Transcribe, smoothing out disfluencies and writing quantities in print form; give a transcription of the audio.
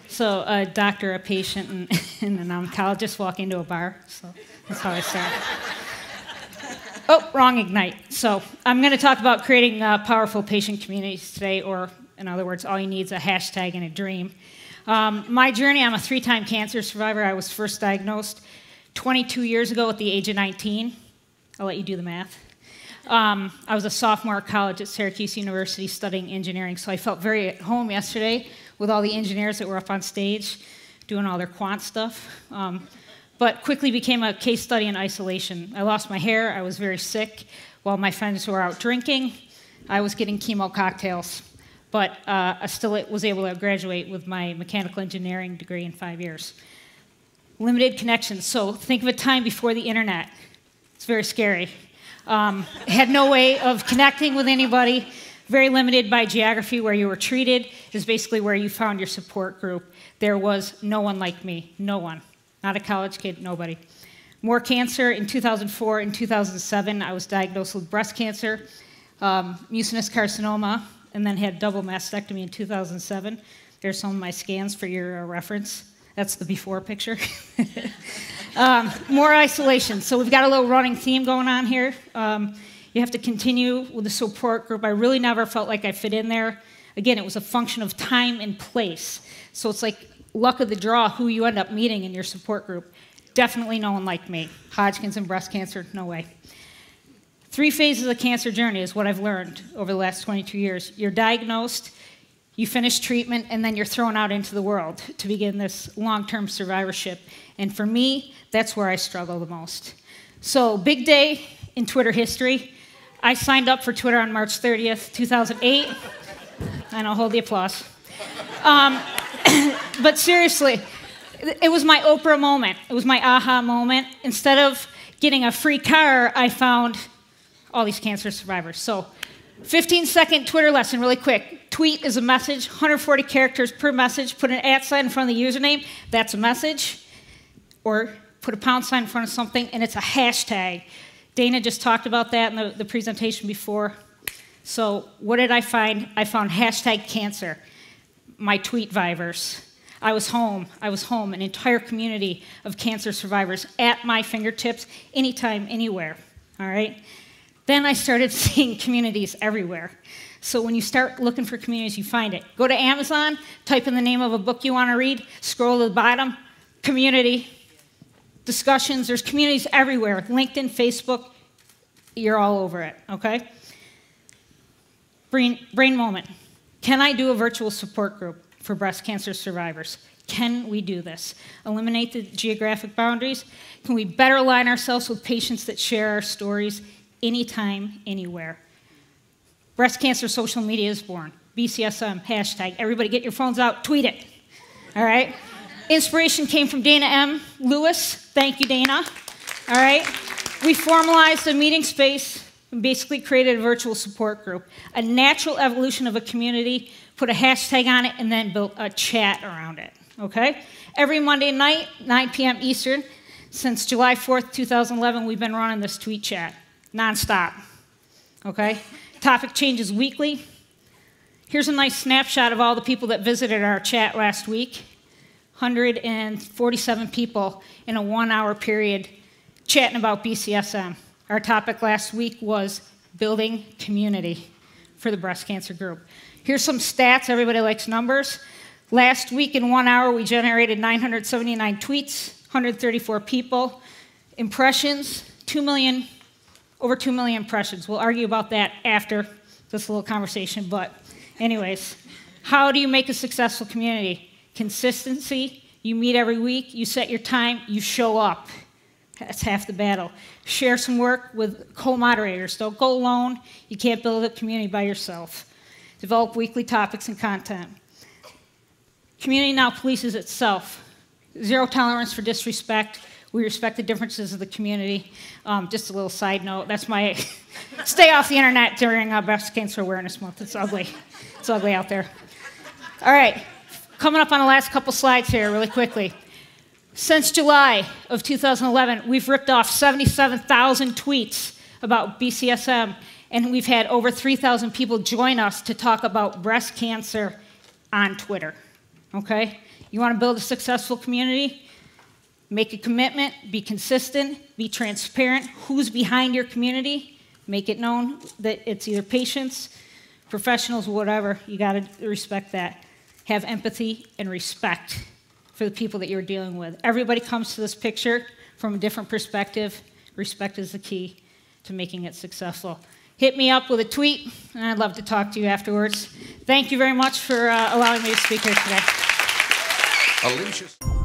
So a doctor, a patient, and an oncologist walk into a bar. So that's how I start. Oh, wrong Ignite. So I'm going to talk about creating powerful patient communities today, or in other words, all you need is a hashtag and a dream. My journey, I'm a 3-time cancer survivor. I was first diagnosed 22 years ago at the age of 19. I'll let you do the math. I was a sophomore at college at Syracuse University studying engineering, so I felt very at home yesterday with all the engineers that were up on stage doing all their quant stuff, but quickly became a case study in isolation. I lost my hair, I was very sick. While my friends were out drinking, I was getting chemo cocktails, but I still was able to graduate with my mechanical engineering degree in 5 years. Limited connections, so think of a time before the internet. It's very scary. Had no way of connecting with anybody, very limited by geography. Where you were treated is basically where you found your support group. There was no one like me, no one. Not a college kid, nobody. More cancer. In 2004 and 2007, I was diagnosed with breast cancer, mucinous carcinoma, and then had double mastectomy in 2007. There's some of my scans for your reference. That's the before picture. More isolation. So we've got a little running theme going on here. You have to continue with the support group. I really never felt like I fit in there. Again, it was a function of time and place. So it's like luck of the draw who you end up meeting in your support group. Definitely no one like me. Hodgkin's and breast cancer, no way. 3 phases of the cancer journey is what I've learned over the last 22 years. You're diagnosed, you finish treatment, and then you're thrown out into the world to begin this long-term survivorship. And for me, that's where I struggle the most. So, big day in Twitter history. I signed up for Twitter on March 30th, 2008. And I'll hold the applause. But seriously, it was my Oprah moment. It was my aha moment. Instead of getting a free car, I found all these cancer survivors. So, 15-second Twitter lesson, really quick. Tweet is a message, 140 characters per message. Put an @ sign in front of the username, that's a message. Or put a # sign in front of something, and it's a hashtag. Dana just talked about that in the presentation before. So what did I find? I found hashtag cancer, my tweet vivers. I was home, an entire community of cancer survivors at my fingertips, anytime, anywhere, all right? Then I started seeing communities everywhere. So when you start looking for communities, you find it. Go to Amazon, type in the name of a book you want to read, scroll to the bottom, community, discussions, there's communities everywhere. LinkedIn, Facebook, you're all over it, okay? Brain moment. Can I do a virtual support group for breast cancer survivors? Can we do this? Eliminate the geographic boundaries? Can we better align ourselves with patients that share our stories anytime, anywhere? Breast cancer social media is born. BCSM, hashtag. Everybody get your phones out, tweet it, all right? Inspiration came from Dana M. Lewis. Thank you, Dana. All right. We formalized a meeting space and basically created a virtual support group, a natural evolution of a community, put a hashtag on it, and then built a chat around it, okay? Every Monday night, 9 p.m. Eastern, since July 4th, 2011, we've been running this tweet chat, nonstop, okay? Topic changes weekly. Here's a nice snapshot of all the people that visited our chat last week. 147 people in a 1-hour period chatting about BCSM. Our topic last week was building community for the breast cancer group. Here's some stats. Everybody likes numbers. Last week in 1 hour, we generated 979 tweets, 134 people. Impressions, over 2 million impressions. We'll argue about that after this little conversation, but anyways, how do you make a successful community? Consistency, you meet every week, you set your time, you show up. That's half the battle. Share some work with co-moderators. Don't go alone. You can't build a community by yourself. Develop weekly topics and content. Community now polices itself. Zero tolerance for disrespect. We respect the differences of the community. Just a little side note, that's my stay off the internet during Breast Cancer Awareness Month. It's ugly. It's ugly out there. All right. Coming up on the last couple slides here really quickly. Since July of 2011, we've ripped off 77,000 tweets about BCSM, and we've had over 3,000 people join us to talk about breast cancer on Twitter, okay? You want to build a successful community? Make a commitment, be consistent, be transparent. Who's behind your community? Make it known that it's either patients, professionals, whatever. You got to respect that. Have empathy and respect for the people that you're dealing with. Everybody comes to this picture from a different perspective. Respect is the key to making it successful. Hit me up with a tweet, and I'd love to talk to you afterwards. Thank you very much for allowing me to speak here today. Alicia.